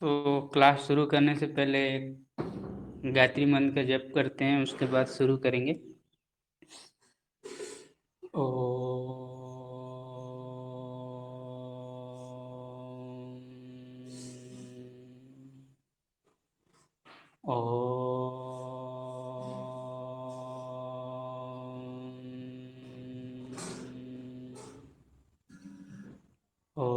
तो क्लास शुरू करने से पहले गायत्री मंत्र का जप करते हैं, उसके बाद शुरू करेंगे। ओ ओ ओ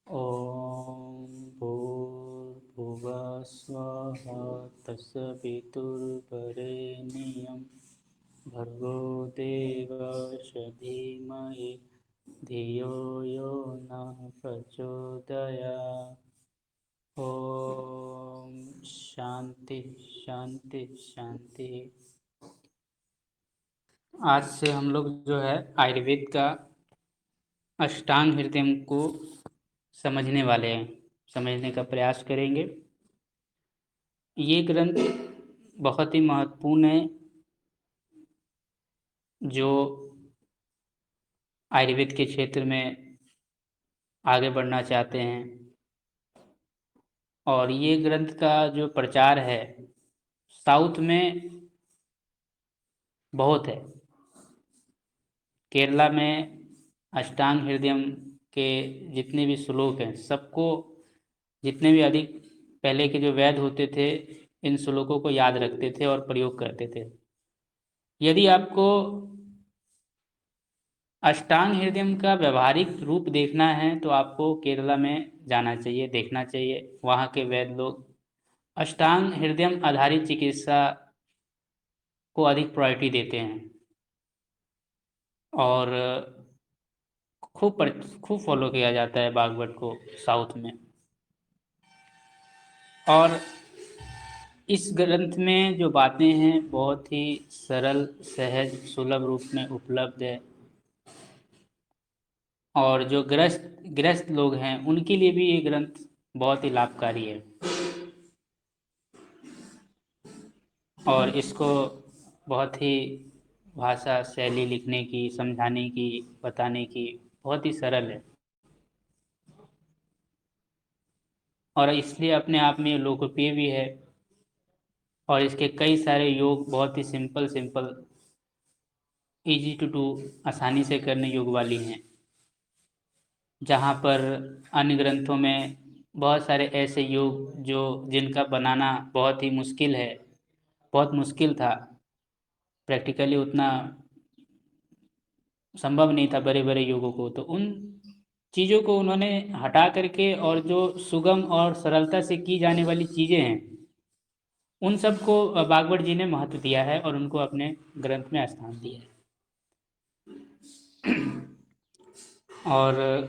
ॐ भूर्भुवः स्वः तत्सवितुर्वरेण्यं भर्गो देवस्य धीमहि धियो यो नः प्रचोदयात्। ओम शांति शांति शांति। आज से हम लोग जो है आयुर्वेद का अष्टांग हृदय को समझने वाले हैं, समझने का प्रयास करेंगे। ये ग्रंथ बहुत ही महत्वपूर्ण है, जो आयुर्वेद के क्षेत्र में आगे बढ़ना चाहते हैं। और ये ग्रंथ का जो प्रचार है साउथ में बहुत है। केरला में अष्टांग हृदयम के जितने भी श्लोक हैं, सबको जितने भी अधिक पहले के जो वैद्य होते थे इन श्लोकों को याद रखते थे और प्रयोग करते थे। यदि आपको अष्टांग हृदयम का व्यवहारिक रूप देखना है तो आपको केरला में जाना चाहिए, देखना चाहिए। वहाँ के वैद्य लोग अष्टांग हृदयम आधारित चिकित्सा को अधिक प्रायोरिटी देते हैं और खूब फॉलो किया जाता है बागवट को साउथ में। और इस ग्रंथ में जो बातें हैं बहुत ही सरल सहज सुलभ रूप में उपलब्ध है, और जो ग्रस्त लोग हैं उनके लिए भी ये ग्रंथ बहुत ही लाभकारी है। और इसको बहुत ही भाषा शैली लिखने की, समझाने की, बताने की बहुत ही सरल है, और इसलिए अपने आप में लोकप्रिय भी है। और इसके कई सारे योग बहुत ही simple simple, easy to do, आसानी से करने योग वाली हैं। जहाँ पर अन्य ग्रंथों में बहुत सारे ऐसे योग जो जिनका बनाना बहुत ही मुश्किल है, बहुत मुश्किल था, प्रैक्टिकली उतना संभव नहीं था बड़े बड़े योगों को, तो उन चीज़ों को उन्होंने हटा करके और जो सुगम और सरलता से की जाने वाली चीज़ें हैं उन सब को बागवट जी ने महत्व दिया है और उनको अपने ग्रंथ में स्थान दिया है। और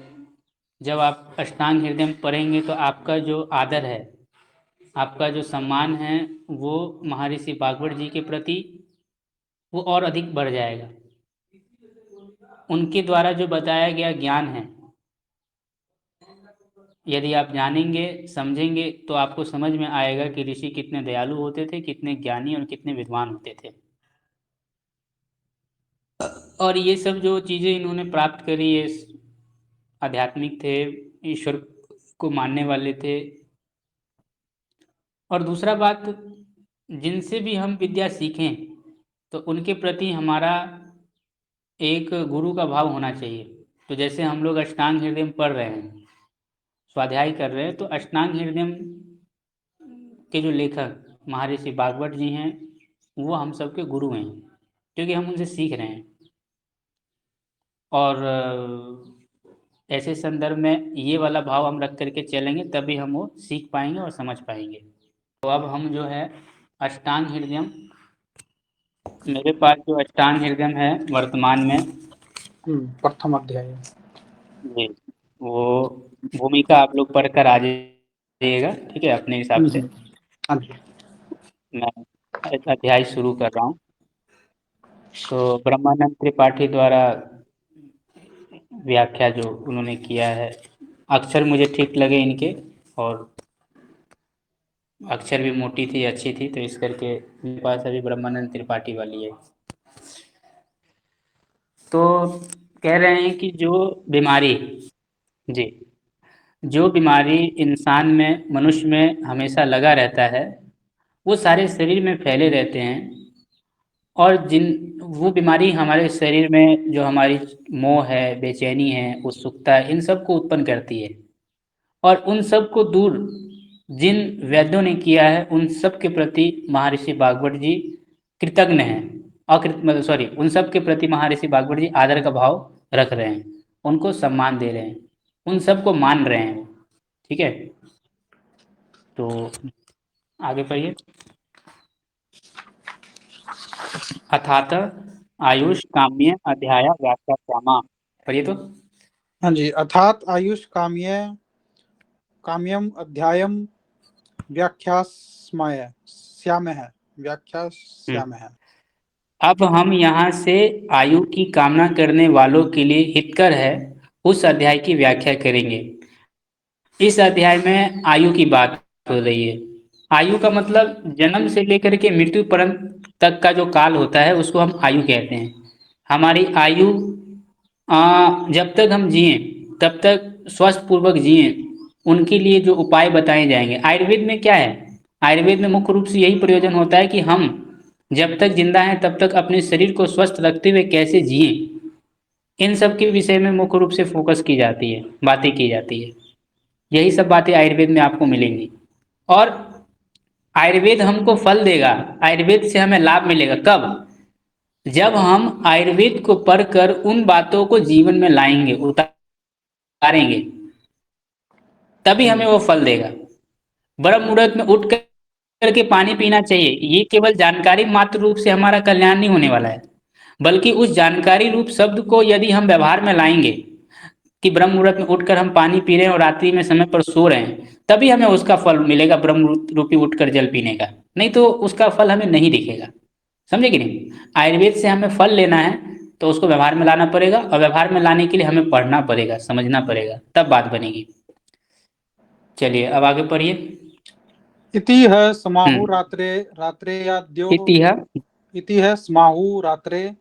जब आप अष्टांग हृदय पढ़ेंगे तो आपका जो आदर है, आपका जो सम्मान है, वो महर्षि बागवट जी के प्रति वो और अधिक बढ़ जाएगा। उनके द्वारा जो बताया गया ज्ञान है, यदि आप जानेंगे समझेंगे तो आपको समझ में आएगा कि ऋषि कितने दयालु होते थे, कितने ज्ञानी और कितने विद्वान होते थे। और ये सब जो चीज़ें इन्होंने प्राप्त करी, ये आध्यात्मिक थे, ईश्वर को मानने वाले थे। और दूसरा बात, जिनसे भी हम विद्या सीखें तो उनके प्रति हमारा एक गुरु का भाव होना चाहिए। तो जैसे हम लोग अष्टांग हृदय पढ़ रहे हैं, स्वाध्याय कर रहे हैं, तो अष्टांग हृदय के जो लेखक महर्षि भागवत जी हैं वो हम सबके गुरु हैं, क्योंकि हम उनसे सीख रहे हैं। और ऐसे संदर्भ में ये वाला भाव हम रख करके चलेंगे तभी हम वो सीख पाएंगे और समझ पाएंगे। तो अब हम जो है अष्टांग हृदय, मेरे पास जो अष्टांग हृदय है वर्तमान में, प्रथम अध्याय जी, वो भूमिका आप लोग पढ़कर आ जाइएगा, ठीक है, अपने हिसाब से। मैं अध्याय शुरू कर रहा हूँ। तो ब्रह्मानंद त्रिपाठी द्वारा व्याख्या जो उन्होंने किया है, अक्षर मुझे ठीक लगे इनके, और अक्षर भी मोटी थी, अच्छी थी, तो इस करके मेरे पास अभी ब्रह्मानंद त्रिपाठी वाली है। तो कह रहे हैं कि जो बीमारी, जी, जो बीमारी इंसान में, मनुष्य में हमेशा लगा रहता है, वो सारे शरीर में फैले रहते हैं। और जिन वो बीमारी हमारे शरीर में जो हमारी मोह है, बेचैनी है, उत्सुकता है, इन सब को उत्पन्न करती है। और उन सब को दूर जिन वैद्यों ने किया है, उन सब के प्रति महर्षि भागवत जी कृतज्ञ हैं। अकृत मतलब सॉरी, उन सब के प्रति महर्षि भागवत जी आदर का भाव रख रहे हैं, उनको सम्मान दे रहे हैं, उन सब को मान रहे हैं। ठीक है, तो आगे पढ़िए। अथात आयुष काम्य अध्याय व्याख्या श्यामा, पढ़िए तो। हाँ जी, अर्थात आयुष काम्यम अध्यायम व्याख्यास्मय श्याम है, व्याख्या हम्म। श्याम है। अब हम यहाँ से आयु की कामना करने वालों के लिए हितकर है उस अध्याय की व्याख्या करेंगे। इस अध्याय में आयु की बात हो रही है। आयु का मतलब जन्म से लेकर के मृत्यु पर्यंत तक का जो काल होता है, उसको हम आयु कहते हैं। हमारी आयु जब तक हम जिए तब तक स्वस्थ पूर्वक जिए, उनके लिए जो उपाय बताए जाएंगे। आयुर्वेद में क्या है, आयुर्वेद में मुख्य रूप से यही प्रयोजन होता है कि हम जब तक जिंदा हैं तब तक अपने शरीर को स्वस्थ रखते हुए कैसे जिए, इन सब के विषय में मुख्य रूप से फोकस की जाती है, बातें की जाती है। यही सब बातें आयुर्वेद में आपको मिलेंगी। और आयुर्वेद हमको फल देगा, आयुर्वेद से हमें लाभ मिलेगा कब, जब हम आयुर्वेद को पढ़कर उन बातों को जीवन में लाएंगे, उतारेंगे, तभी हमें वो फल देगा। ब्रह्म मुहूर्त में उठ करके पानी पीना चाहिए, ये केवल जानकारी मात्र रूप से हमारा कल्याण नहीं होने वाला है, बल्कि उस जानकारी रूप शब्द को यदि हम व्यवहार में लाएंगे कि ब्रह्म मुहूर्त में उठकर हम पानी पी रहे हैं और रात्रि में समय पर सो रहे हैं, तभी हमें उसका फल मिलेगा, ब्रह्म रूपी उठकर जल पीने का। नहीं तो उसका फल हमें नहीं दिखेगा। समझे कि नहीं? आयुर्वेद से हमें फल लेना है तो उसको व्यवहार में लाना पड़ेगा, और व्यवहार में लाने के लिए हमें पढ़ना पड़ेगा, समझना पड़ेगा, तब बात बनेगी। चलिए अब आगे पढ़िए। इति है समाहु हम्म। रात्रे रात्रेयाद्यो, इतिह इति है समाहु रात्रे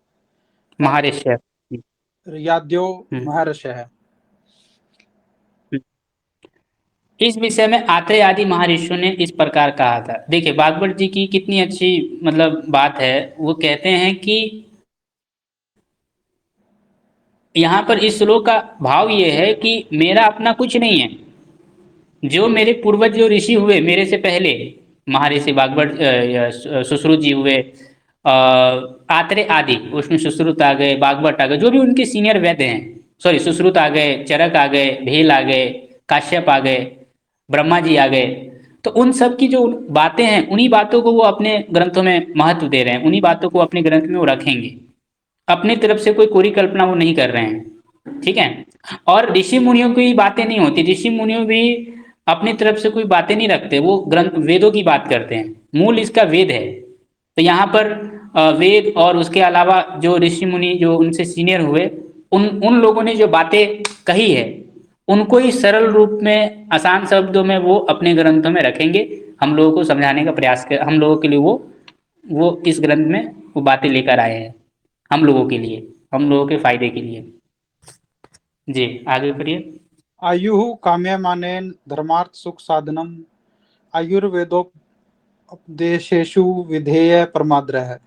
महारेश्य। रात्रेयाद्यो हम्म। महर्षय। इस विषय में आत्रेय आदि महर्षियों ने इस प्रकार कहा था। देखिए भागवत जी की कितनी अच्छी मतलब बात है। वो कहते हैं कि यहाँ पर इस श्लोक का भाव ये है कि मेरा अपना कुछ नहीं है, जो मेरे पूर्वज जो ऋषि हुए मेरे से पहले, महर्षि भागवत सुश्रुत जी हुए, आत्रेय आदि, उसमें सुश्रुत आ गए, भागवत आ गए, जो भी उनके सीनियर वैद्य हैं, सॉरी सुश्रुत आ गए, चरक आ गए, भेल आ गए, काश्यप आ गए, ब्रह्मा जी आ गए। तो उन सब की जो बातें हैं, उन्हीं बातों को वो अपने ग्रंथों में महत्व दे रहे हैं, उन्हीं बातों को अपने ग्रंथ में वो रखेंगे। अपनी तरफ से कोई कोरी कल्पना वो नहीं कर रहे हैं। ठीक है। और ऋषि मुनियों की बातें नहीं होती, ऋषि मुनियों भी अपनी तरफ से कोई बातें नहीं रखते, वो ग्रंथ वेदों की बात करते हैं, मूल इसका वेद है। तो यहाँ पर वेद और उसके अलावा जो ऋषि मुनि जो उनसे सीनियर हुए, उन उन लोगों ने जो बातें कही है, उनको ही सरल रूप में आसान शब्दों में वो अपने ग्रंथों में रखेंगे। हम लोगों को समझाने का प्रयास कर, हम लोगों के लिए वो इस ग्रंथ में वो बातें लेकर आए हैं, हम लोगों के लिए, हम लोगों के फायदे के लिए। जी आगे बढ़िए। आयु काम्यमानेन धर्मार्थ सुख साधनम आयुर्वेदोपदेशेषु विधेय परमाद्रः।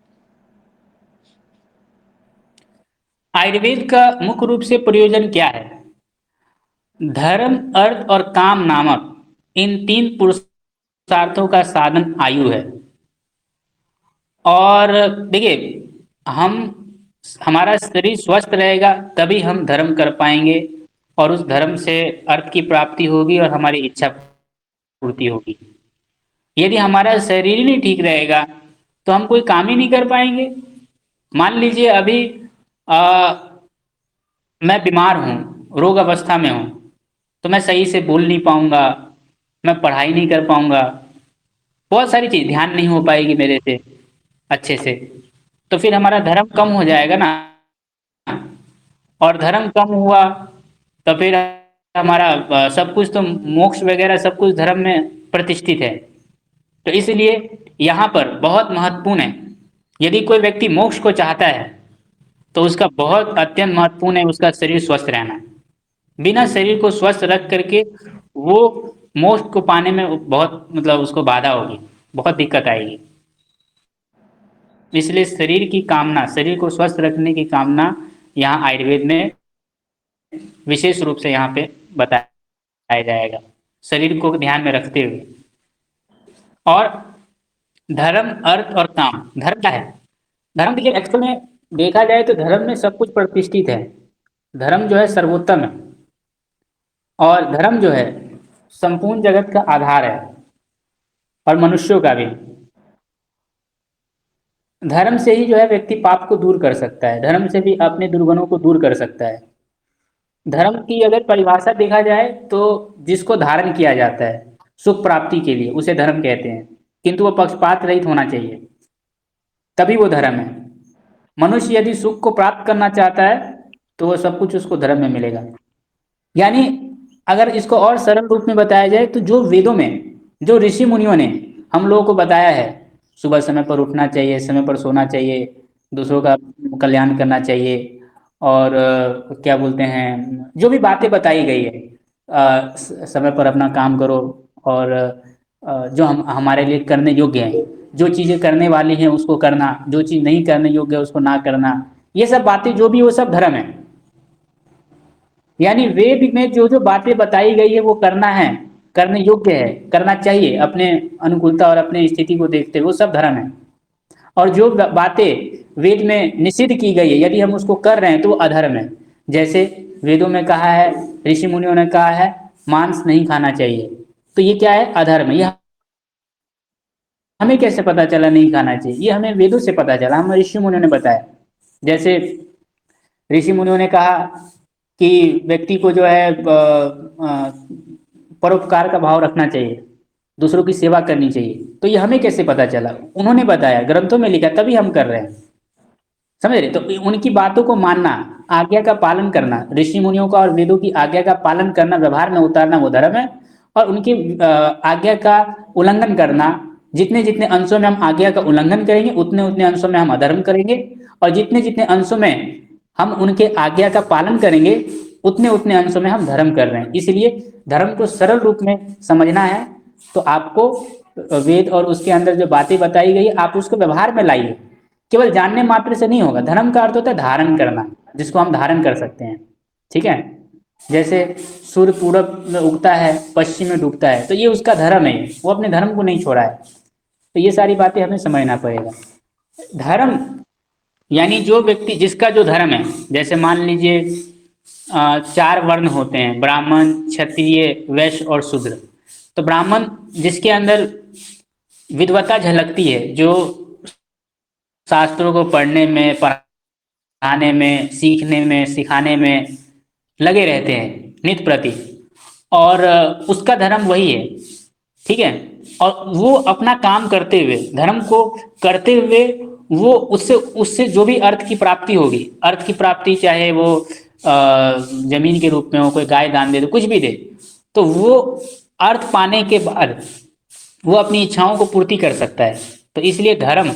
आयुर्वेद का मुख्य रूप से प्रयोजन क्या है? धर्म, अर्थ और काम नामक इन तीन पुरुषार्थों का साधन आयु है। और देखिए, हम हमारा शरीर स्वस्थ रहेगा तभी हम धर्म कर पाएंगे, और उस धर्म से अर्थ की प्राप्ति होगी और हमारी इच्छा पूर्ति होगी। यदि हमारा शरीर ही नहीं ठीक रहेगा तो हम कोई काम ही नहीं कर पाएंगे। मान लीजिए अभी आ, मैं बीमार हूँ, रोग अवस्था में हूँ, तो मैं सही से बोल नहीं पाऊंगा, मैं पढ़ाई नहीं कर पाऊंगा, बहुत सारी चीज ध्यान नहीं हो पाएगी मेरे से अच्छे से, तो फिर हमारा धर्म कम हो जाएगा ना। और धर्म कम हुआ तो फिर हमारा सब कुछ तो मोक्ष वगैरह सब कुछ धर्म में प्रतिष्ठित है। तो इसलिए यहाँ पर बहुत महत्वपूर्ण है, यदि कोई व्यक्ति मोक्ष को चाहता है तो उसका बहुत अत्यंत महत्वपूर्ण है उसका शरीर स्वस्थ रहना। बिना शरीर को स्वस्थ रख करके वो मोक्ष को पाने में बहुत मतलब उसको बाधा होगी, बहुत दिक्कत आएगी। इसलिए शरीर की कामना, शरीर को स्वस्थ रखने की कामना यहाँ आयुर्वेद में विशेष रूप से यहाँ पे बताया जाएगा, शरीर को ध्यान में रखते हुए। और धर्म, अर्थ और काम। धर्म क्या है? धर्म देखिए एक्चुअल में देखा जाए तो धर्म में सब कुछ प्रतिष्ठित है। धर्म जो है सर्वोत्तम है, और धर्म जो है संपूर्ण जगत का आधार है, और मनुष्यों का भी। धर्म से ही जो है व्यक्ति पाप को दूर कर सकता है, धर्म से भी अपने दुर्गुणों को दूर कर सकता है। धर्म की अगर परिभाषा देखा जाए तो जिसको धारण किया जाता है सुख प्राप्ति के लिए उसे धर्म कहते हैं, किंतु वो पक्षपात रहित होना चाहिए, तभी वो धर्म है। मनुष्य यदि सुख को प्राप्त करना चाहता है तो वो सब कुछ उसको धर्म में मिलेगा। यानी अगर इसको और सरल रूप में बताया जाए तो जो वेदों में जो ऋषि मुनियों ने हम लोगों को बताया है, सुबह समय पर उठना चाहिए, समय पर सोना चाहिए, दूसरों का कल्याण करना चाहिए, और क्या बोलते हैं, जो भी बातें बताई गई है, समय पर अपना काम करो, और जो हम हमारे लिए करने योग्य हैं, जो चीज़ें करने वाली हैं उसको करना, जो चीज़ नहीं करने योग्य है उसको ना करना, ये सब बातें जो भी वो सब धर्म है। यानी वेद में जो जो बातें बताई गई है वो करना है, करने योग्य है, करना चाहिए अपने अनुकूलता और अपने स्थिति को देखते हुए, वो सब धर्म है। और जो बातें वेद में निषिद्ध की गई है यदि हम उसको कर रहे हैं तो वो अधर्म है। जैसे वेदों में कहा है, ऋषि मुनियों ने कहा है मांस नहीं खाना चाहिए, तो ये क्या है? अधर्म है। ये हमें कैसे पता चला नहीं खाना चाहिए? ये हमें वेदों से पता चला, हम ऋषि मुनियों ने बताया। जैसे ऋषि मुनियों ने कहा कि व्यक्ति को जो है परोपकार का भाव रखना चाहिए, दूसरों की सेवा करनी चाहिए। तो ये हमें कैसे पता चला? उन्होंने बताया, ग्रंथों में लिखा, तभी हम कर रहे हैं। समझ रहे? तो उनकी बातों को मानना, आज्ञा का पालन करना, ऋषि मुनियों का और वेदों की आज्ञा का पालन करना, व्यवहार में उतारना, वो धर्म है। और उनकी आज्ञा का उल्लंघन करना, जितने जितने अंशों में हम आज्ञा का उल्लंघन करेंगे उतने उतने अंशों में हम अधर्म करेंगे, और जितने जितने अंशों में हम उनके आज्ञा का पालन करेंगे उतने उतने अंशों में हम धर्म कर रहे हैं। इसलिए धर्म को सरल रूप में समझना है तो आपको वेद और उसके अंदर जो बातें बताई गई आप उसको व्यवहार में लाइए, केवल जानने मात्र से नहीं होगा। धर्म का अर्थ होता है धारण करना, जिसको हम धारण कर सकते हैं। ठीक है? जैसे सूर्य पूरब में उगता है, पश्चिम में डूबता है, तो ये उसका धर्म है, वो अपने धर्म को नहीं छोड़ा है। तो ये सारी बातें हमें समझना पड़ेगा। धर्म यानी जो व्यक्ति जिसका जो धर्म है, जैसे मान लीजिए 4 वर्ण होते हैं, ब्राह्मण, क्षत्रिय, वैश्य और शूद्र। तो ब्राह्मण जिसके अंदर विद्वता झलकती है, जो शास्त्रों को पढ़ने में, पढ़ाने में, सीखने में, सिखाने में लगे रहते हैं नित प्रति, और उसका धर्म वही है। ठीक है? और वो अपना काम करते हुए, धर्म को करते हुए, वो उससे उससे जो भी अर्थ की प्राप्ति होगी, अर्थ की प्राप्ति चाहे वो जमीन के रूप में हो, कोई गाय दान दे दे, कुछ भी दे, तो वो अर्थ पाने के बाद वो अपनी इच्छाओं को पूर्ति कर सकता है। तो इसलिए धर्म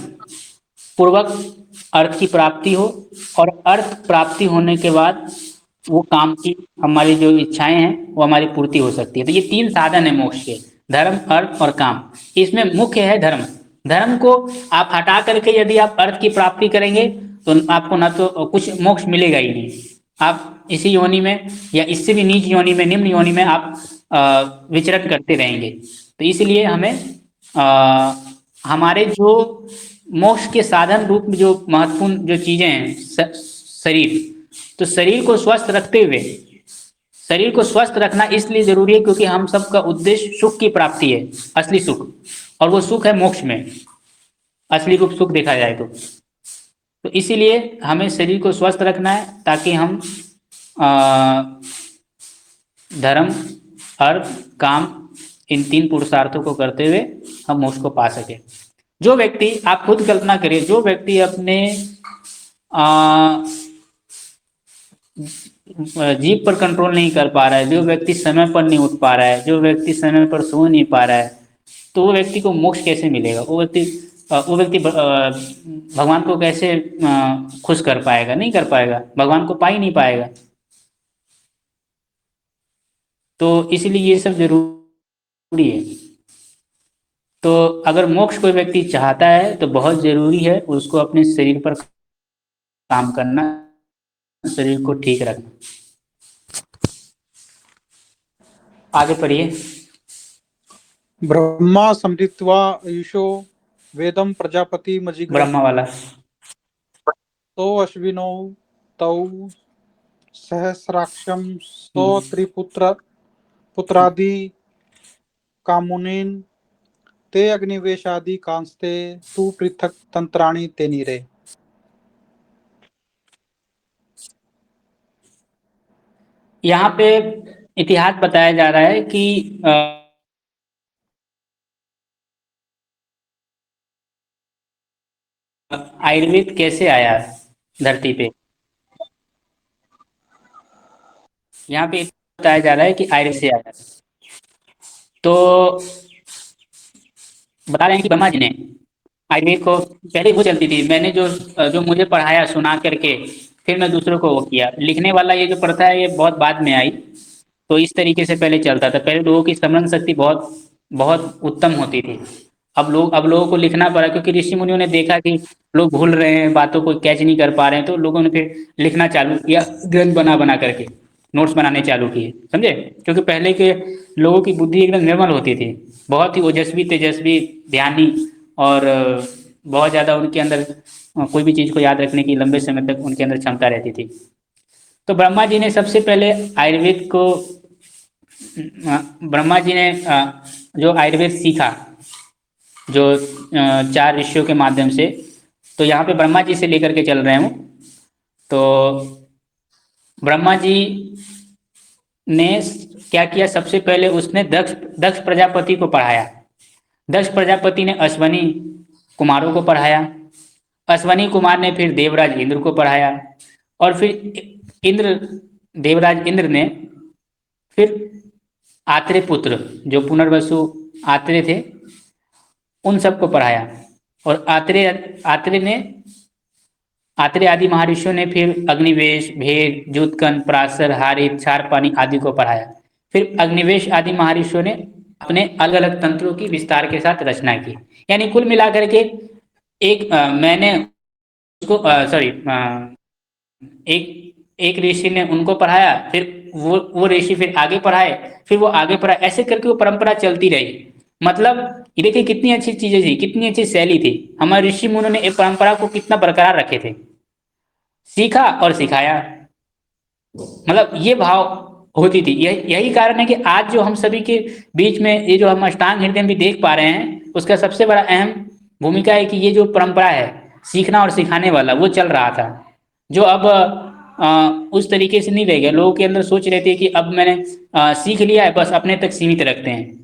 पूर्वक अर्थ की प्राप्ति हो, और अर्थ प्राप्ति होने के बाद वो काम की हमारी जो इच्छाएं हैं वो हमारी पूर्ति हो सकती है। तो ये 3 साधन है मोक्ष के, धर्म, अर्थ और काम। इसमें मुख्य है धर्म। धर्म को आप हटा करके यदि आप अर्थ की प्राप्ति करेंगे तो आपको ना तो कुछ मोक्ष मिलेगा ही नहीं, आप इसी योनि में या इससे भी नीच योनि में, निम्न योनि में आप विचरण करते रहेंगे। तो इसलिए हमें हमारे जो मोक्ष के साधन रूप में जो महत्वपूर्ण जो चीजें हैं, शरीर, तो शरीर को स्वस्थ रखते हुए, शरीर को स्वस्थ रखना इसलिए जरूरी है क्योंकि हम सबका उद्देश्य सुख की प्राप्ति है, असली सुख, और वो सुख है मोक्ष में, असली रूप सुख देखा जाए तो इसीलिए हमें शरीर को स्वस्थ रखना है ताकि हम धर्म, अर्थ, काम, इन 3 पुरुषार्थों को करते हुए हम मोक्ष को पा सके। जो व्यक्ति, आप खुद कल्पना करिए, जो व्यक्ति अपने जीभ पर कंट्रोल नहीं कर पा रहा है, जो व्यक्ति समय पर नहीं उठ पा रहा है, जो व्यक्ति समय पर सो नहीं पा रहा है, तो वो व्यक्ति को मोक्ष कैसे मिलेगा? वो व्यक्ति भगवान को कैसे खुश कर पाएगा? नहीं कर पाएगा, भगवान को पा ही नहीं पाएगा। तो इसलिए ये सब जरूरी है। तो अगर मोक्ष कोई व्यक्ति चाहता है तो बहुत जरूरी है उसको अपने शरीर पर काम करना, शरीर को ठीक रखना। आगे पढ़िए। ब्रह्मा समृत्वा आयुषो वेदम प्रजापति मजिग्र ब्रह्मा वाला। तो अश्विनौ तौ सहस्राक्षम सो त्रिपुत्र पुत्रादि कामुनीन ते अग्निवेशादि कांस्ते तु पृथक तंत्राणि ते नीरे। यहाँ पे इतिहास बताया जा रहा है कि आयुर्वेद कैसे आया धरती पे। यहाँ पे बताया जा रहा है कि आयुर्वेद से आया। तो बता रहे हैं कि ब्रह्मा जी ने आयुर्वेद को, पहले वो चलती थी, मैंने जो जो मुझे पढ़ाया सुना करके फिर मैं दूसरों को वो किया, लिखने वाला ये जो प्रथा है ये बहुत बाद में आई। तो इस तरीके से पहले चलता था, पहले लोगों की स्मरण शक्ति बहुत बहुत उत्तम होती थी। अब लोगों को लिखना पड़ा क्योंकि ऋषि मुनियों ने देखा कि लोग भूल रहे हैं, बातों को कैच नहीं कर पा रहे हैं, तो लोगों ने फिर लिखना चालू किया, ग्रंथ बना बना करके नोट्स बनाने चालू किए, समझे। क्योंकि पहले के लोगों की बुद्धि एकदम निर्मल होती थी, बहुत ही ओजस्वी तेजस्वी ध्यानी, और बहुत ज़्यादा उनके अंदर कोई भी चीज़ को याद रखने की लंबे समय तक उनके अंदर क्षमता रहती थी। तो ब्रह्मा जी ने सबसे पहले आयुर्वेद को, ब्रह्मा जी ने जो आयुर्वेद सीखा, जो 4 ऋषियों के माध्यम से, तो यहाँ पे ब्रह्मा जी से लेकर के चल रहे हूँ। तो ब्रह्मा जी ने क्या किया, सबसे पहले उसने दक्ष दक्ष प्रजापति को पढ़ाया। दक्ष प्रजापति ने अश्वनी कुमारों को पढ़ाया, अश्वनी कुमार ने फिर देवराज इंद्र को पढ़ाया, और फिर देवराज इंद्र ने फिर आत्रेय पुत्र जो पुनर्वसु आत्रेय थे उन सबको पढ़ाया। और आत्रेय आदि महर्षियों ने फिर अग्निवेश, भेद, ज्योतकन, पराशर, हारित, क्षारपानी आदि को पढ़ाया। फिर अग्निवेश आदि महर्षियों ने अपने अलग अलग तंत्रों की विस्तार के साथ रचना की। यानी कुल मिलाकर के मैंने उसको सॉरी एक ऋषि ने उनको पढ़ाया, फिर वो ऋषि फिर आगे पढ़ाए, फिर वो आगे पढ़ाए, ऐसे करके वो परंपरा चलती रही। मतलब ये देखिए कितनी अच्छी चीजें थी, कितनी अच्छी शैली थी। हमारे ऋषि मुनियों ने एक परंपरा को कितना बरकरार रखे थे, सीखा और सिखाया, मतलब ये भाव होती थी। यही कारण है कि आज जो हम सभी के बीच में ये जो हम अष्टांग हृदय भी देख पा रहे हैं, उसका सबसे बड़ा अहम भूमिका है कि ये जो परंपरा है सीखना और सिखाने वाला वो चल रहा था, जो अब उस तरीके से नहीं रह गया। लोगों के अंदर सोच रहती है कि अब मैंने सीख लिया है, बस अपने तक सीमित रखते हैं।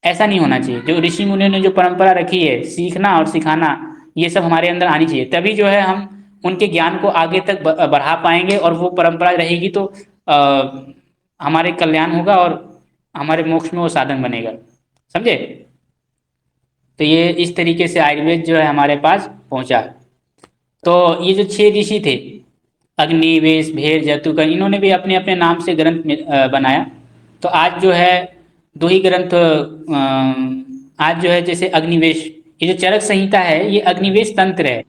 ऐसा नहीं होना चाहिए। जो ऋषि मुनियों ने जो परंपरा रखी है, सीखना और सिखाना, ये सब हमारे अंदर आनी चाहिए, तभी जो है हम उनके ज्ञान को आगे तक बढ़ा पाएंगे, और वो परंपरा रहेगी तो हमारे कल्याण होगा और हमारे मोक्ष में वो साधन बनेगा, समझे। तो ये इस तरीके से आयुर्वेद जो है हमारे पास पहुंचा। तो ये जो 6 ऋषि थे, अग्नि, वेश, भेद, जतुकन, इन्होंने भी अपने अपने नाम से ग्रंथ बनाया। तो आज जो है 2 ही ग्रंथ, आज जो है जैसे अग्निवेश, ये जो चरक संहिता है ये अग्निवेश तंत्र है।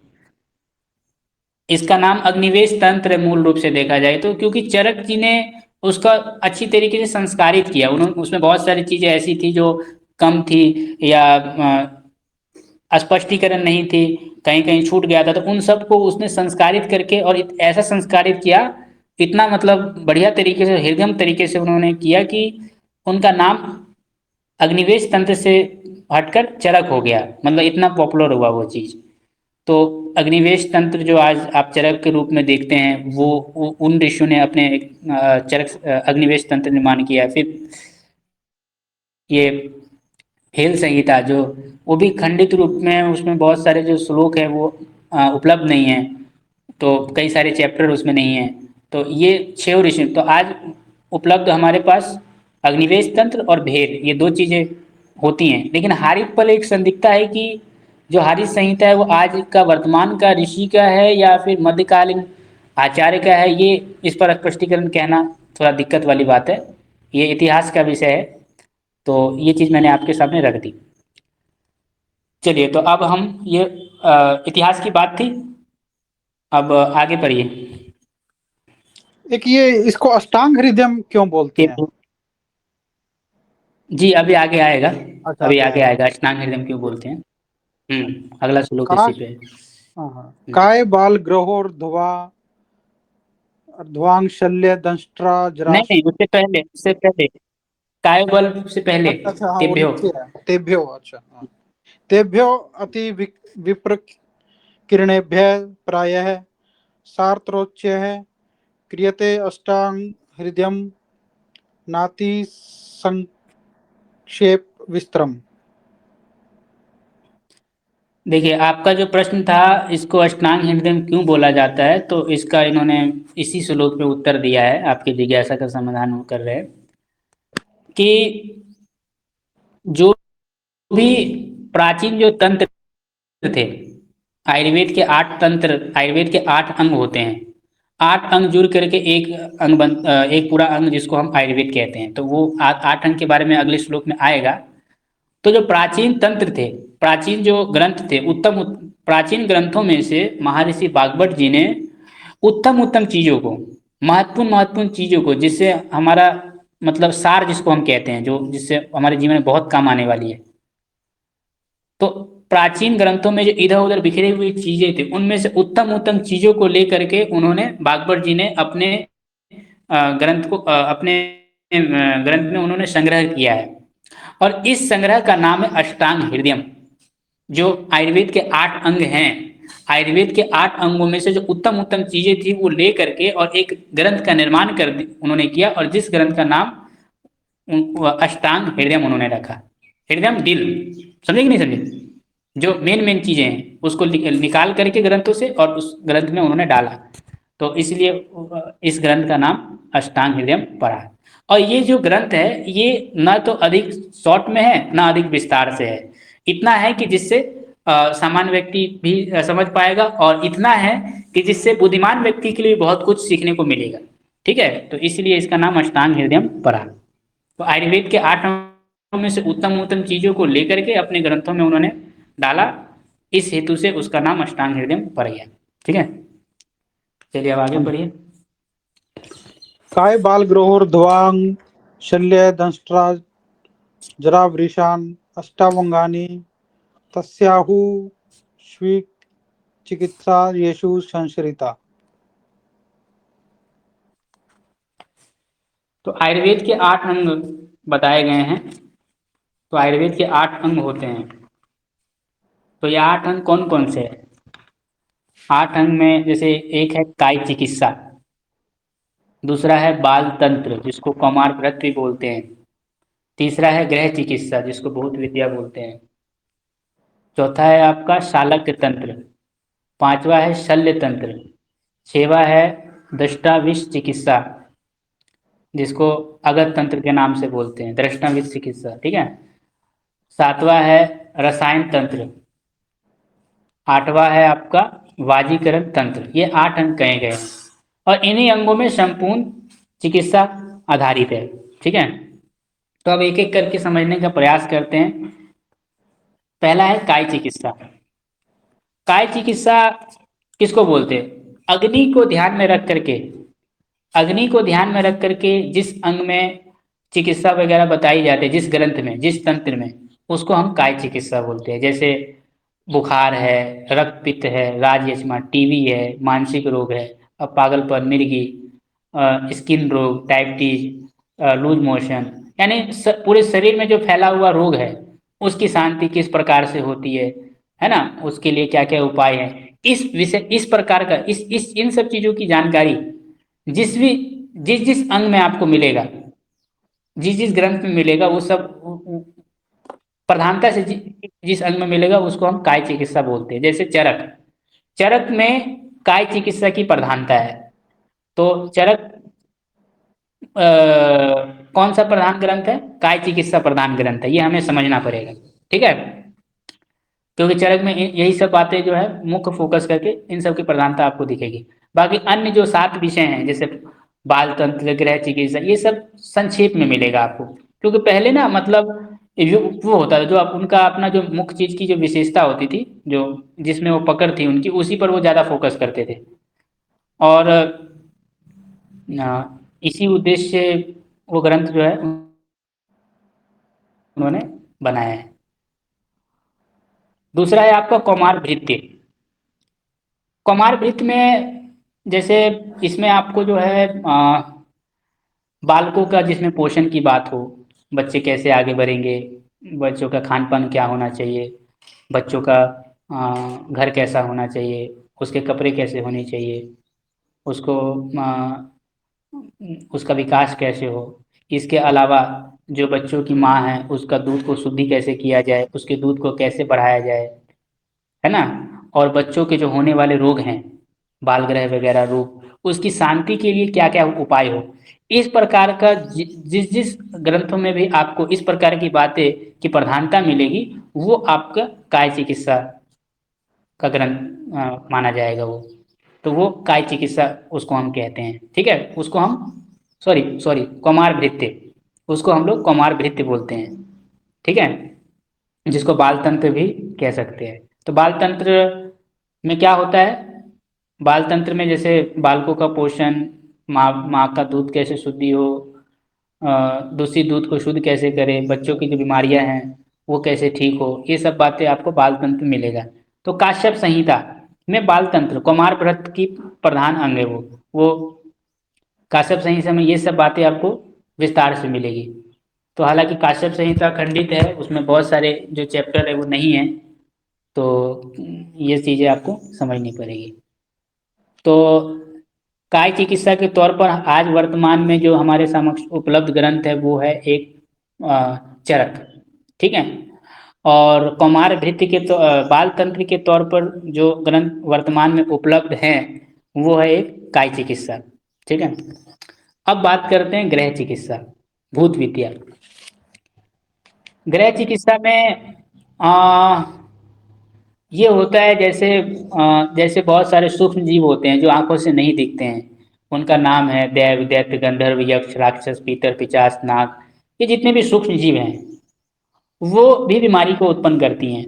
इसका नाम अग्निवेश तंत्र है मूल रूप से देखा जाए तो, क्योंकि चरक जी ने उसका अच्छी तरीके से संस्कारित किया। उन्होंने उसमें बहुत सारी चीजें ऐसी थी जो कम थी या स्पष्टीकरण नहीं थी, कहीं कहीं छूट गया था, तो उन सबको उसने संस्कारित करके, और ऐसा संस्कारित किया, इतना मतलब बढ़िया तरीके से, हृदयम तरीके से उन्होंने किया कि उनका नाम अग्निवेश तंत्र से हटकर चरक हो गया। मतलब इतना पॉपुलर हुआ वो चीज़। तो अग्निवेश तंत्र जो आज आप चरक के रूप में देखते हैं, वो उन ऋषियों ने अपने चरक अग्निवेश तंत्र निर्माण किया। फिर ये हेल संहिता जो, वो भी खंडित रूप में, उसमें बहुत सारे जो श्लोक हैं वो उपलब्ध नहीं है, तो कई सारे चैप्टर उसमें नहीं है। तो ये 6 ऋषि तो आज उपलब्ध हमारे पास अग्निवेश तंत्र और भेद, ये 2 चीज़ें होती हैं। लेकिन हारित पर एक संदिग्धता है कि जो हारित संहिता है वो आज का वर्तमान का ऋषि का है या फिर मध्यकालीन आचार्य का है, ये इस पर स्पष्टीकरण कहना थोड़ा दिक्कत वाली बात है। ये इतिहास का विषय है, तो ये चीज़ मैंने आपके सामने रख दी। चलिए, तो अब हम ये इतिहास की बात थी, अब आगे बढ़िए। एक ये इसको अष्टांग हृदय क्यों बोलते हैं? जी, अभी आगे आएगा। अच्छा, अभी आगे आगे आएगा। आएगा स्नान हृदय क्यों बोलते हैं। अगला श्लोक काय, इसी पे है। हाँ हाँ, हम्म। काय बाल ग्रहोर्ध्वा अर्ध्वांग शल्य दंष्ट्रा नहीं जराश। नहीं, उससे पहले कायबल से पहले अच्छा अच्छा, हाँ, वो तेभ्यो। नीचे है, तेभ्यो, अच्छा हाँ। तेभ्यो अति विप्र किरणेभ्य प्रायः सार्त्रोच्य है क्रियते अष्टांग हृदय नाति संक्षेप विस्तरम। देखिए, आपका जो प्रश्न था इसको अष्टांग हृदय क्यों बोला जाता है, तो इसका इन्होंने इसी श्लोक पे उत्तर दिया है। आपकी जिज्ञासा का समाधान वो कर रहे हैं कि जो भी प्राचीन जो तंत्र थे, आयुर्वेद के 8 तंत्र, आयुर्वेद के 8 अंग होते हैं। 8 अंग जुड़ करके एक एक पूरा अंग जिसको हम आयुर्वेद कहते हैं। तो वो 8 अंग के बारे में अगले श्लोक में आएगा। तो जो प्राचीन तंत्र थे, प्राचीन जो ग्रंथ थे, प्राचीन ग्रंथों में से महर्षि वाग्भट जी ने उत्तम उत्तम चीजों को, महत्वपूर्ण महत्वपूर्ण चीजों को, जिससे हमारा मतलब सार जिसको हम कहते हैं, जो जिससे हमारे जीवन में बहुत काम आने वाली है, तो प्राचीन ग्रंथों में जो इधर उधर बिखरी हुई चीजें थी, उनमें से उत्तम उत्तम चीजों को लेकर के उन्होंने, बागभट जी ने अपने ग्रंथ को अपने ग्रंथ में उन्होंने संग्रह किया है। और इस संग्रह का नाम है अष्टांग हृदयम। जो आयुर्वेद के 8 अंग हैं, आयुर्वेद के 8 अंगों में से जो उत्तम उत्तम चीजें थी वो ले करके और एक ग्रंथ का निर्माण कर उन्होंने किया, और जिस ग्रंथ का नाम अष्टांग हृदयम उन्होंने रखा। हृदयम दिल, समझे कि नहीं समझे? जो मेन मेन चीजें हैं उसको निकाल करके ग्रंथों से और उस ग्रंथ में उन्होंने डाला, तो इसलिए इस ग्रंथ का नाम अष्टांग हृदयम पड़ा है। और ये जो ग्रंथ है ये न तो अधिक शॉर्ट में है ना अधिक विस्तार से है, इतना है कि जिससे सामान्य व्यक्ति भी समझ पाएगा, और इतना है कि जिससे बुद्धिमान व्यक्ति के लिए बहुत कुछ सीखने को मिलेगा। ठीक है, तो इसलिए इसका नाम अष्टांग हृदयम पड़ा। तो आयुर्वेद के 8 अंगों में से उत्तम उत्तम चीजों को लेकर के अपने ग्रंथों में उन्होंने डाला, इस हेतु से उसका नाम अष्टांग हृदय पड़ गया। ठीक है, चलिए अब आगे पढ़िए। काय बाल ग्रहोर्ध्वांग शल्य दंष्ट्रा जरा वृषान अष्टावंगानि तस्याहु स्वीक चिकित्सा येषु संशरिता। तो आयुर्वेद के 8 अंग बताए गए हैं। तो आयुर्वेद के 8 अंग होते हैं। तो ये 8 अंग कौन कौन से हैं? 8 अंग में जैसे एक है काय चिकित्सा, दूसरा है बाल तंत्र जिसको कौमार व्रत भी बोलते हैं, तीसरा है गृह चिकित्सा जिसको बहुत विद्या बोलते हैं, चौथा है आपका शालक्य तंत्र, पांचवा है शल्य तंत्र, छठवा है दष्टाविष चिकित्सा जिसको अगध तंत्र के नाम से बोलते हैं, दृष्टाविष चिकित्सा। ठीक है, सातवां है रसायन तंत्र, आठवां है आपका वाजीकरण तंत्र। ये 8 अंग कहे गए हैं, और इन्हीं अंगों में संपूर्ण चिकित्सा आधारित है। ठीक है, तो अब एक एक करके समझने का प्रयास करते हैं। पहला है काय चिकित्सा। काय चिकित्सा किसको बोलते हैं? अग्नि को ध्यान में रख करके, अग्नि को ध्यान में रख करके जिस अंग में चिकित्सा वगैरह बताई जाती है, जिस ग्रंथ में, जिस तंत्र में, उसको हम काय चिकित्सा बोलते हैं। जैसे बुखार है, रक्त पित्त है, राज यक्ष्मा, टीबी है, मानसिक रोग है, पागलपन, मिर्गी, स्किन रोग, डायबिटीज, लूज मोशन, यानी पूरे शरीर में जो फैला हुआ रोग है उसकी शांति किस प्रकार से होती है ना, उसके लिए क्या क्या उपाय है, इस विषय, इस प्रकार का, इस इन सब चीजों की जानकारी जिस भी, जिस जिस अंग में आपको मिलेगा, जिस जिस ग्रंथ में मिलेगा, वो सब प्रधानता से जिस अंग में मिलेगा उसको हम काय चिकित्सा बोलते हैं। जैसे चरक, चरक में काय चिकित्सा की प्रधानता है। तो चरक कौन सा प्रधान ग्रंथ है? काय चिकित्सा प्रधान ग्रंथ है, ये हमें समझना पड़ेगा। ठीक है, क्योंकि चरक में यही सब बातें जो है मुख्य फोकस करके इन सब की प्रधानता आपको दिखेगी। बाकी अन्य जो 7 विषय हैं जैसे बाल तंत्र, गृह चिकित्सा, ये सब संक्षेप में मिलेगा आपको, क्योंकि पहले ना मतलब वो होता था जो आप उनका अपना जो मुख्य चीज की जो विशेषता होती थी, जो जिसमें वो पकड़ थी उनकी, उसी पर वो ज्यादा फोकस करते थे। और इसी उद्देश्य से वो ग्रंथ जो है उन्होंने बनाया है। दूसरा है आपका कौमार भृत्य। कौमार भृत्य में जैसे इसमें आपको जो है बालकों का जिसमें पोषण की बात हो, बच्चे कैसे आगे बढ़ेंगे, बच्चों का खान पान क्या होना चाहिए, बच्चों का घर कैसा होना चाहिए, उसके कपड़े कैसे होने चाहिए, उसको उसका विकास कैसे हो, इसके अलावा जो बच्चों की माँ है उसका दूध को शुद्धि कैसे किया जाए, उसके दूध को कैसे बढ़ाया जाए, है ना, और बच्चों के जो होने वाले रोग हैं, बाल ग्रह वगैरह रोग, उसकी शांति के लिए क्या क्या उपाय हो, इस प्रकार का जिस जिस ग्रंथों में भी आपको इस प्रकार की बातें की प्रधानता मिलेगी, वो आपका काय चिकित्सा का ग्रंथ माना जाएगा वो। तो वो काय चिकित्सा उसको हम कहते हैं। ठीक है, उसको हम सॉरी सॉरी कौमार भृत्य, उसको हम लोग कौमार भृत्य बोलते हैं। ठीक है, जिसको बाल तंत्र भी कह सकते हैं। तो बाल तंत्र में क्या होता है? बाल तंत्र में जैसे बालकों का पोषण, माँ का दूध कैसे शुद्धि हो, दूषित दूध को शुद्ध कैसे करें, बच्चों की जो बीमारियां हैं वो कैसे ठीक हो, ये सब बातें आपको बाल तंत्र में मिलेगा। तो काश्यप संहिता में बाल तंत्र कौमार व्रत की प्रधान अंग है वो काश्यप संहिता में ये सब बातें आपको विस्तार से मिलेगी। तो हालांकि काश्यप संहिता खंडित है, उसमें बहुत सारे जो चैप्टर है वो नहीं है, तो ये चीज़ें आपको समझनी पड़ेगी। तो काय चिकित्सा के तौर पर आज वर्तमान में जो हमारे समक्ष उपलब्ध ग्रंथ है वो है एक चरक। ठीक है, और कौमार भृत्य के तो बाल तंत्र के तौर पर जो ग्रंथ वर्तमान में उपलब्ध हैं वो है एक काय चिकित्सा। ठीक है, अब बात करते हैं गृह चिकित्सा, भूत विद्या। गृह चिकित्सा में आ, ये होता है जैसे जैसे बहुत सारे सूक्ष्म जीव होते हैं जो आंखों से नहीं दिखते हैं, उनका नाम है देव, दैत्य, गंधर्व, यक्ष, राक्षस, पीतर, पिशाच, नाग, ये जितने भी सूक्ष्म जीव हैं वो भी बीमारी को उत्पन्न करती हैं।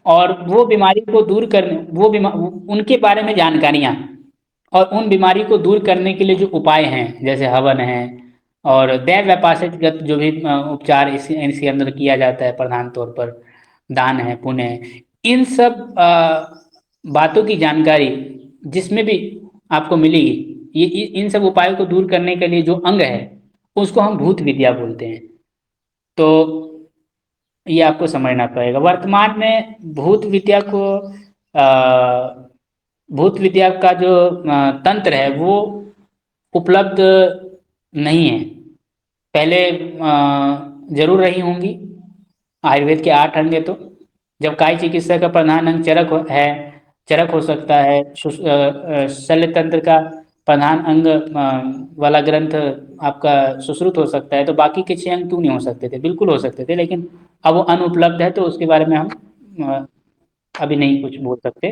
और वो बीमारी को दूर करने उनके बारे में जानकारियाँ और उन बीमारी को दूर करने के लिए जो उपाय हैं जैसे हवन है और दैव व्यापाशितगत जो भी उपचार इसके अंदर किया जाता है प्रधान तौर पर, दान है, पुण्य है, इन सब बातों की जानकारी जिसमें भी आपको मिलेगी, इन सब उपायों को दूर करने के लिए जो अंग है उसको हम भूत विद्या बोलते हैं। तो ये आपको समझना पड़ेगा। वर्तमान में भूत विद्या को भूत विद्या का जो तंत्र है वो उपलब्ध नहीं है। पहले जरूर रही होंगी, आयुर्वेद के 8 अंग है तो जब काय चिकित्सा का प्रधान अंग है, चरक हो सकता है, शल्य तंत्र का प्रधान अंग वाला ग्रंथ आपका सुश्रुत हो सकता है, तो बाकी के 6 अंग क्यों नहीं हो सकते थे? बिल्कुल हो सकते थे, लेकिन अब वो अनुपलब्ध है तो उसके बारे में हम अ, अभी नहीं कुछ बोल सकते।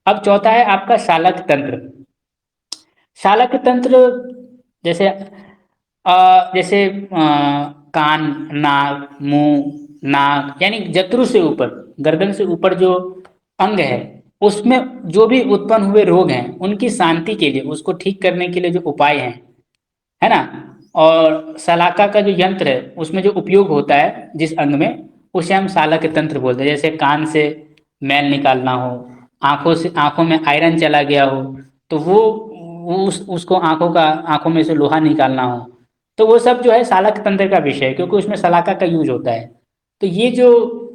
अब चौथा है आपका शालक तंत्र। शालक तंत्र जैसे कान, नाक, मुंह, नाक यानी जत्रु से ऊपर, गर्दन से ऊपर जो अंग है उसमें जो भी उत्पन्न हुए रोग हैं उनकी शांति के लिए, उसको ठीक करने के लिए जो उपाय हैं, है ना, और सलाका का जो यंत्र है उसमें जो उपयोग होता है जिस अंग में, उसे हम सालक तंत्र बोलते हैं। जैसे कान से मैल निकालना हो, आंखों में आयरन चला गया हो, तो वो उसको आंखों में से लोहा निकालना हो, तो वो सब जो है सालक तंत्र का विषय है, क्योंकि उसमें सलाका का यूज होता है। तो ये जो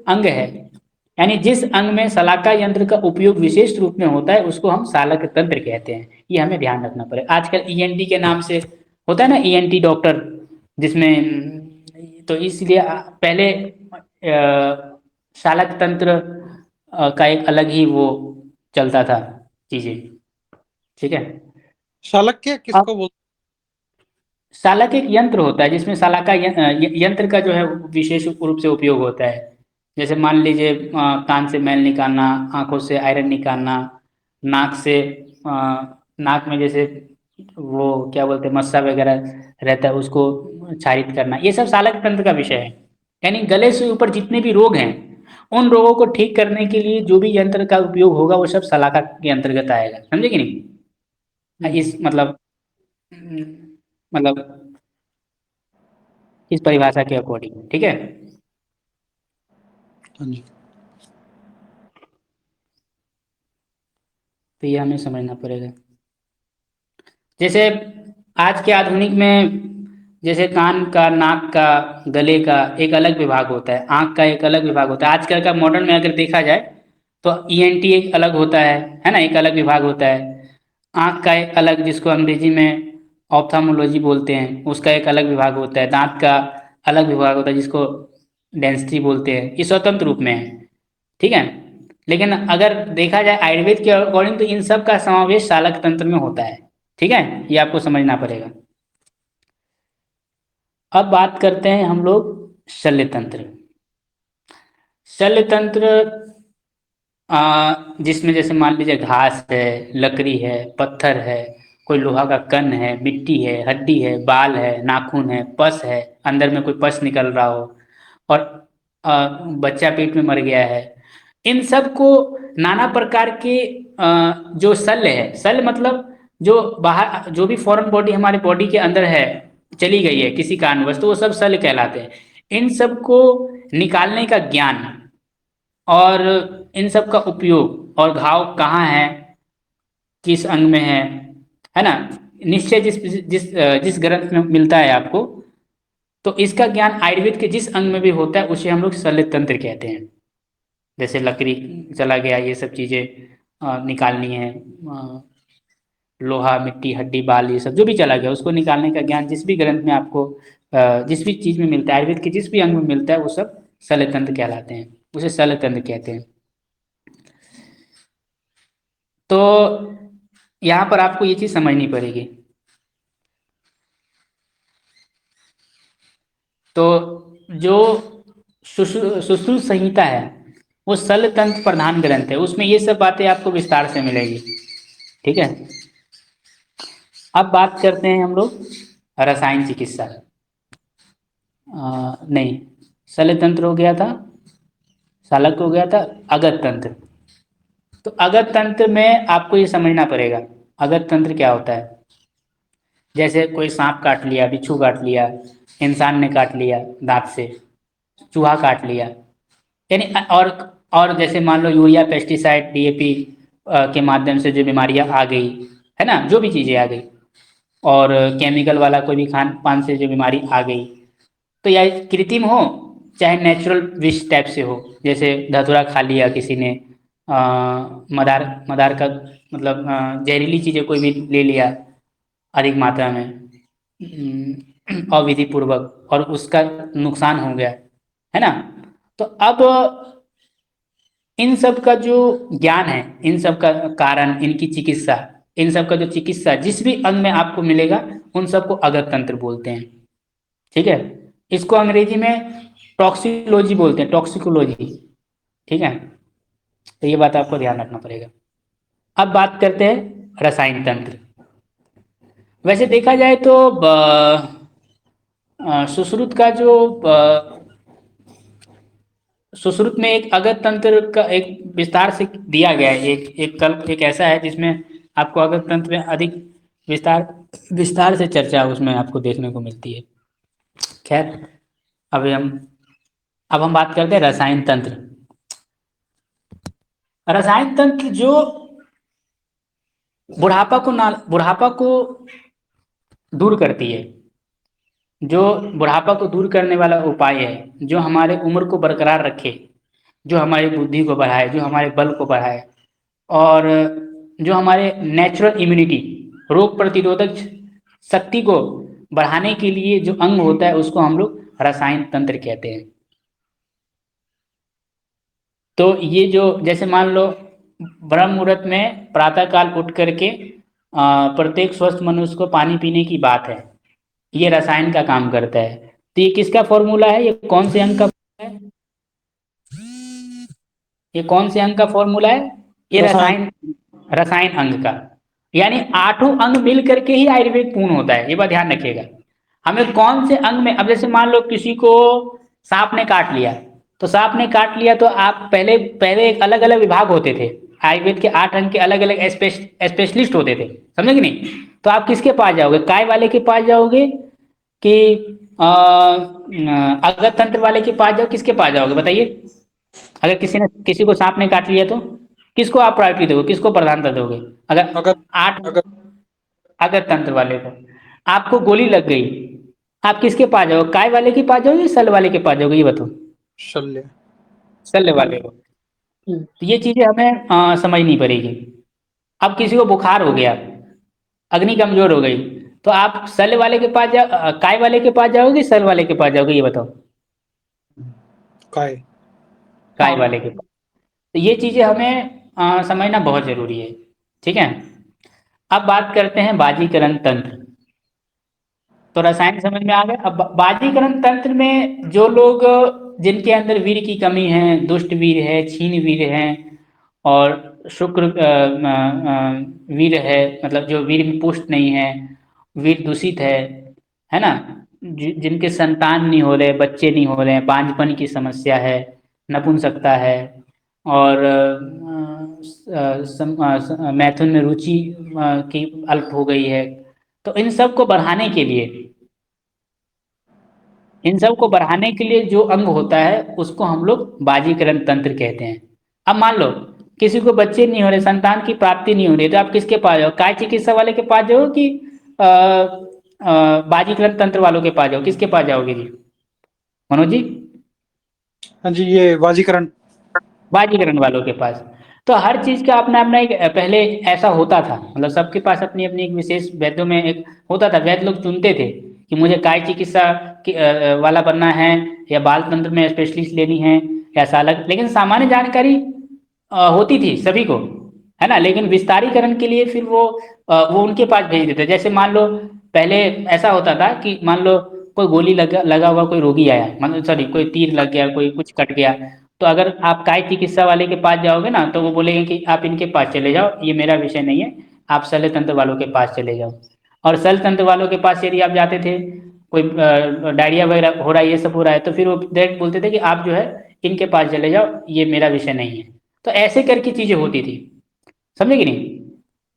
अंग है, यानी जिस अंग में सलाका यंत्र का उपयोग विशेष रूप में होता है उसको हम सालक तंत्र कहते हैं। ये हमें ध्यान रखना पड़ेगा। आजकल ईएनटी के नाम से होता है ना, ईएनटी डॉक्टर, जिसमें तो इसलिए पहले शालक तंत्र का एक अलग ही वो चलता था चीजें। ठीक है, शालक्य अब किसको बोलते सालक एक यंत्र होता है जिसमें सालाका यंत्र का जो है विशेष रूप से उपयोग होता है। जैसे मान लीजिए कान से मैल निकालना, आंखों से आयरन निकालना, नाक से नाक में जैसे वो क्या बोलते हैं मस्सा वगैरह रहता है उसको क्षारित करना, ये सब सालक तंत्र का विषय है। यानी गले से ऊपर जितने भी रोग हैं उन रोगों को ठीक करने के लिए जो भी यंत्र का उपयोग होगा वो सब सलाका के अंतर्गत आएगा, समझे कि नहीं। हैं? इस मतलब इस परिभाषा के अकॉर्डिंग, ठीक है। हाँ जी। तो ये हमें समझना पड़ेगा। जैसे आज के आधुनिक में जैसे कान का, नाक का, गले का एक अलग विभाग होता है, आंख का एक अलग विभाग होता है। आजकल का मॉडर्न में अगर देखा जाए तो ईएनटी एक अलग होता है ना, एक अलग विभाग होता है। आंख का एक अलग, जिसको अंग्रेजी में ऑप्थाल्मोलॉजी बोलते हैं, उसका एक अलग विभाग होता है। दांत का अलग विभाग होता है जिसको डेंटिस्ट्री बोलते हैं। ये स्वतंत्र रूप में है, ठीक है। लेकिन अगर देखा जाए आयुर्वेद के अकॉर्डिंग तो इन सब का समावेश सालक तंत्र में होता है, ठीक है। ये आपको समझना पड़ेगा। अब बात करते हैं हम लोग शल्य तंत्र। शल्य तंत्र जिसमें जैसे मान लीजिए घास है, लकड़ी है, पत्थर है, कोई लोहा का कण है, मिट्टी है, हड्डी है, बाल है, नाखून है, पस है, अंदर में कोई पस निकल रहा हो, और बच्चा पेट में मर गया है। इन सब को नाना प्रकार के जो शल्य है, शल्य मतलब जो बाहर जो भी फॉरेन बॉडी हमारे बॉडी के अंदर है, चली गई है किसी कारणवश, तो वो सब शल्य कहलाते हैं। इन सब को निकालने का ज्ञान और इन सब का उपयोग, और घाव कहाँ है, किस अंग में है ना, निश्चय जिस जिस जिस ग्रंथ में मिलता है आपको, तो इसका ज्ञान आयुर्वेद के जिस अंग में भी होता है उसे हम लोग शल्य तंत्र कहते हैं। जैसे लकड़ी चला गया, ये सब चीजें निकालनी है, लोहा, मिट्टी, हड्डी, बाल, ये सब जो भी चला गया उसको निकालने का ज्ञान जिस भी ग्रंथ में आपको जिस भी चीज में मिलता है, आयुर्वेद के जिस भी अंग में मिलता है, वो सब शल्य तंत्र कहलाते हैं, उसे शल्य तंत्र कहते हैं। तो यहाँ पर आपको ये चीज समझनी पड़ेगी। तो जो सुश्रुत संहिता है वो शल्य तंत्र प्रधान ग्रंथ है, उसमें ये सब बातें आपको विस्तार से मिलेगी, ठीक है। अब बात करते हैं हम लोग रसायन चिकित्सा। नहीं, शल्य तंत्र हो गया था, सालक हो गया था, अगत तंत्र। तो अगत तंत्र में आपको ये समझना पड़ेगा अगत तंत्र क्या होता है। जैसे कोई सांप काट लिया, बिच्छू काट लिया, इंसान ने काट लिया दांत से, चूहा काट लिया, यानी और जैसे मान लो यूरिया, पेस्टिसाइड, डीएपी के माध्यम से जो बीमारियां आ गई है ना, जो भी चीजें आ गई, और केमिकल वाला कोई भी खान पान से जो बीमारी आ गई, तो या कृत्रिम हो चाहे नेचुरल विष टाइप से हो, जैसे धतूरा खा लिया किसी ने, मदार मदार का मतलब जहरीली चीजें कोई भी ले लिया अधिक मात्रा में, अविधि पूर्वक, और उसका नुकसान हो गया, है ना। तो अब इन सब का जो ज्ञान है, इन सब का कारण, इनकी चिकित्सा, इन सब का जो चिकित्सा जिस भी अंग में आपको मिलेगा उन सबको अगत तंत्र बोलते हैं, ठीक है। इसको अंग्रेजी में टॉक्सिकोलॉजी बोलते हैं, टॉक्सिकोलॉजी, ठीक है। तो ये बात आपको ध्यान रखना पड़ेगा। अब बात करते हैं रसायन तंत्र। वैसे देखा जाए तो सुश्रुत का जो सुश्रुत में एक अगत तंत्र का एक विस्तार से दिया गया है, एक कल्प एक ऐसा है जिसमें आपको अगत तंत्र में अधिक विस्तार विस्तार से चर्चा उसमें आपको देखने को मिलती है। खैर, अभी हम अब हम बात करते हैं रसायन तंत्र। रसायन तंत्र जो बुढ़ापा को दूर करती है, जो बुढ़ापा को दूर करने वाला उपाय है, जो हमारे उम्र को बरकरार रखे, जो हमारी बुद्धि को बढ़ाए, जो हमारे बल को बढ़ाए, और जो हमारे नेचुरल इम्यूनिटी, रोग प्रतिरोधक शक्ति को बढ़ाने के लिए जो अंग होता है उसको हम लोग रसायन तंत्र कहते हैं। तो ये जो जैसे मान लो ब्रह्म मुहूर्त में प्रातः काल उठ करके प्रत्येक स्वस्थ मनुष्य को पानी पीने की बात है, ये रसायन का काम करता है। तो ये किसका फॉर्मूला है, ये कौन से अंग का है, ये कौन से अंग का फॉर्मूला है, ये रसायन। रसायन, रसायन अंग का। यानी आठों अंग मिल करके ही आयुर्वेद पूर्ण होता है, ये बात ध्यान रखिएगा। हमें कौन से अंग में, अब जैसे मान लो किसी को सांप ने काट लिया, तो सांप ने काट लिया तो आप पहले पहले एक अलग अलग विभाग होते थे, आयुर्वेद के 8 अंग के अलग अलग स्पेशलिस्ट होते थे, समझे कि नहीं। तो आप किसके पास जाओगे, काय वाले के पास जाओगे कि अगत तंत्र वाले के पास जाओ, किसके पास जाओगे बताइए। अगर किसी को सांप ने काट लिया तो किसको आप प्रायोरिटी दोगे, किसको प्रधानता दोगे। अगर अगर 8, अगर अगर तंत्र वाले को, आपको गोली लग गई, आप किसके पास जाओगे, काय वाले के पास जाओगे, सल वाले के पास जाओगे, ये बताओ। शल्य। सल वाले को। तो ये चीजें हमें समझनी पड़ेगी। अब किसी को बुखार हो गया, अग्नि कमजोर हो गई, तो आप सल वाले के पास काय वाले के पास जाओगे, सल वाले के पास जाओगे, ये बताओ। काय। काय वाले के पास। तो ये चीजें हमें समझना बहुत जरूरी है, ठीक है। अब बात करते हैं बाजीकरण तंत्र। तो रसायन समझ में आ गए। अब बाजीकरण तंत्र में जो लोग, जिनके अंदर वीर की कमी है, दुष्ट वीर है, छीन वीर है, और शुक्र वीर है, मतलब जो वीर में पुष्ट नहीं है, वीर दूषित है ना, जिनके संतान नहीं हो रहे, बच्चे नहीं हो रहे हैं, बांझपन की समस्या है, नपुंसकता है, और मैथुन में रुचि की अल्प हो गई है, तो इन सब को बढ़ाने के लिए, इन सब को बढ़ाने के लिए जो अंग होता है उसको हम लोग बाजीकरण तंत्र कहते हैं। अब मान लो किसी को बच्चे नहीं हो रहे, संतान की प्राप्ति नहीं हो रही, तो आप किसके पास जाओ, काय चिकित्सा वाले के पास जाओ कि बाजीकरण तंत्र वालों के पास जाओ, किसके पास जाओगे जी, मनोज जी। हाँ जी, ये वाजीकरण। बाजीकरण वालों के पास। तो हर चीज का अपना अपना एक, पहले ऐसा होता था, मतलब सबके पास अपनी अपनी एक विशेष, वैद्यों में एक होता था, वैद्य लोग चुनते थे कि मुझे काय चिकित्सा वाला बनना है, या बाल तंत्र में स्पेशलिस्ट लेनी है, या सालक, लेकिन सामान्य जानकारी होती थी सभी को, है ना। लेकिन विस्तारीकरण के लिए फिर वो उनके पास भेज देते। जैसे मान लो पहले ऐसा होता था कि मान लो कोई गोली लगा लगा हुआ कोई रोगी आया, मतलब सॉरी कोई तीर लग गया, कोई कुछ कट गया, तो अगर आप काय चिकित्सा वाले के पास जाओगे ना, तो वो बोलेंगे कि आप इनके पास चले जाओ, ये मेरा विषय नहीं है, आप शल्य तंत्र वालों के पास चले जाओ। और शल्य तंत्र वालों के पास यदि आप जाते थे, कोई डायरिया वगैरह हो रहा है, ये सब हो रहा है, तो फिर वो डायरेक्ट बोलते थे कि आप जो है इनके पास चले जाओ, ये मेरा विषय नहीं है। तो ऐसे करके चीजें होती थी, समझे कि नहीं।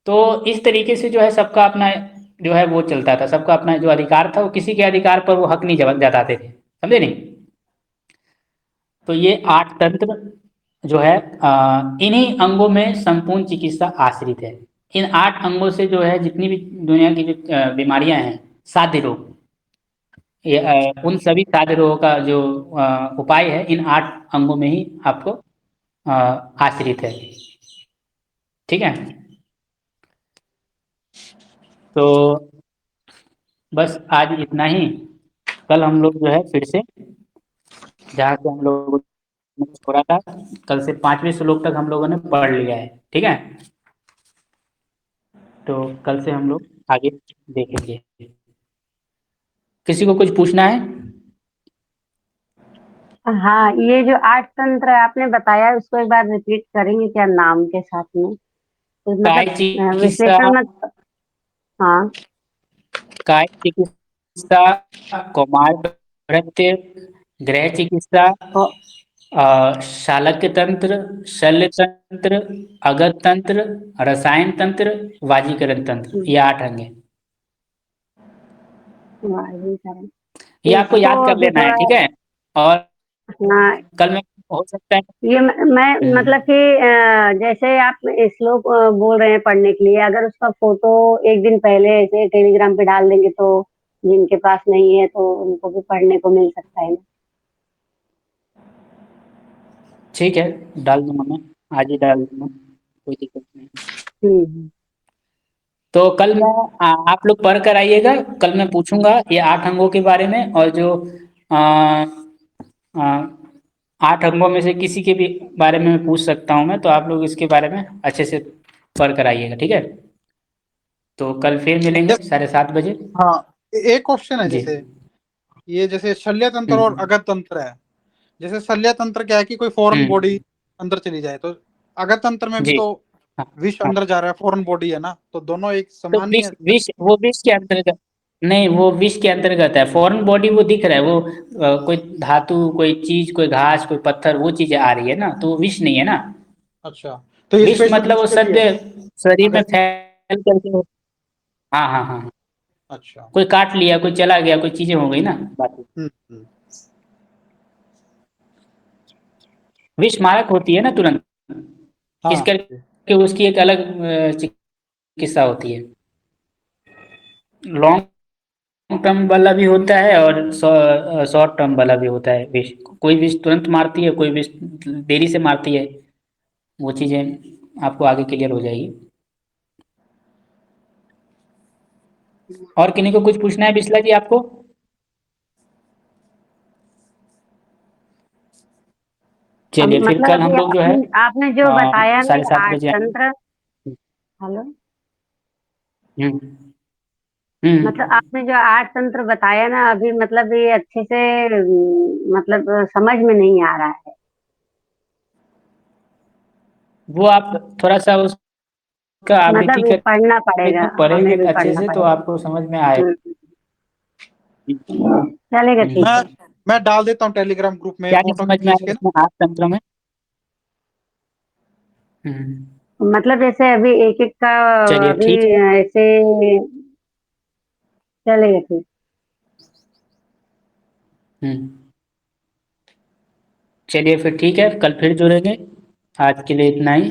तो इस तरीके से जो है सबका अपना जो है वो चलता था, सबका अपना जो अधिकार था, वो किसी के अधिकार पर वो हक नहीं जताते थे, समझे नहीं। तो ये 8 तंत्र जो है इन्हीं अंगों में संपूर्ण चिकित्सा आश्रित है। इन 8 अंगों से जो है जितनी भी दुनिया की जो बीमारियां हैं, साध्य रोग, ये उन सभी साध्य रोगों का जो उपाय है इन 8 अंगों में ही आपको आश्रित है, ठीक है। तो बस आज इतना ही। कल हम लोग जो है फिर से जहाँ से हम लोग ने छोड़ा था, कल से 5वें श्लोक तक हम लोगों ने पढ़ लिया है, ठीक है। तो कल से हम लोग आगे देखेंगे। किसी को कुछ पूछना है। हाँ, ये जो 8 तंत्र आपने बताया उसको एक बार रिपीट करेंगे क्या नाम के साथ में, तो काय मतलब चिकित्सा, विश्लेषण मत। हाँ। काय चिकित्सा, कौमार भृत्य, गृह चिकित्सा, ओ, शालक्य तंत्र, शल्य तंत्र, अगत तंत्र, रसायन तंत्र, वाजीकरण तंत्र, ये 8 अंग हैं। वाही करें। ये आपको इसको याद कर अभी लेना है, थोड़ा। ठीक है। और हाँ, कल में हो सकता है। ये मैं मतलब कि जैसे आप श्लोक बोल रहे हैं पढ़ने के लिए, अगर उसका फोटो एक दिन पहले ऐसे टेलीग्राम पे डाल देंगे तो जिनके पास नहीं है तो उनको भी पढ़ने को मिल सकता है ना। ठीक है, डाल दूंगा मैं, आज ही डाल दूंगा, कोई दिक्कत नहीं। हम्म। तो कल मैं आप लोग पढ़ कर आइएगा, कल मैं पूछूंगा ये 8 अंगों के बारे में, और जो आ, आ, 8 अंगों में से किसी के भी बारे में मैं पूछ सकता हूँ मैं, तो आप लोग इसके बारे में अच्छे से पढ़ कर आइएगा, ठीक है। तो कल फिर मिलेंगे 7:30 बजे। हाँ, एक क्वेश्चन है, जी। जैसे शल्य तंत्र और अगत तंत्र है। जैसे शल्य तंत्र क्या है कि कोई फॉरेन बॉडी अंदर चली जाए, तो अगत तंत्र में भी जी। तो हाँ, विष हाँ। अंदर जा रहा है, फॉरेन बॉडी है ना, तो दोनों एक तो समान ही विष है। विष वो विष के अंतर्गत नहीं, वो विष के अंतर्गत है। फॉरेन बॉडी वो दिख रहा है, वो कोई धातु, कोई चीज, कोई घास, कोई पत्थर, वो चीजें आ रही है ना, तो वो विष नहीं है ना। अच्छा, तो ये विष स्पेशल मतलब वो किसके लिए सद्य है? शरीर में अगस्त। फैल करके हाँ, हाँ, हाँ, हाँ। अच्छा। कोई काट लिया, कोई चला गया, कोई चीजें हो गई ना बाकी। हम्म। विष मारक होती है ना तुरंत, इस हाँ। करके उसकी एक अलग चिकित्सा होती है। लॉन्ग टर्म वाला भी होता है और शॉर्ट टर्म वाला भी होता है विष। कोई विष तुरंत मारती है, कोई विष देरी से मारती है। वो चीजें आपको आगे क्लियर हो जाएगी। और किन्हीं को कुछ पूछना है बिस्ला जी आपको? अब चलिए फिर मतलब कल अभी हम लोग जो है आपने जो बताया ना, 7:30 आठ बजे आएंगे। तंत्र। हेलो। हम्म। हम्म। मतलब आपने जो 8 तंत्र बताया ना अभी, मतलब ये अच्छे से मतलब समझ में नहीं आ रहा है। वो आप थोड़ा सा उसका आवृत्ति मतलब ये पढ़ना करेंगे पड़ेगा, ना, पढ़ेंगे हमें भी अच्छे पढ़ना से तो पड़ेगा। आपको समझ में आएगा। हम्म, चलेगा, ठीक मैं है। मैं डाल देता हूँ टेलीग्राम ग्रुप में क्या क्या फोटो समझ में खींच आया के ना। इसमें 8 तंत्रों में? हम्म। मतलब जैसे अभी एक एक का चलिए अभी ठीक है। ऐसे चलेगा, ठीक। हम्म। चलिए फिर ठीक है, कल फिर जुड़ेंगे। आज के लिए इतना ही।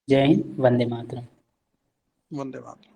जय हिंद, वंदे मातरम। वंदे मातरम।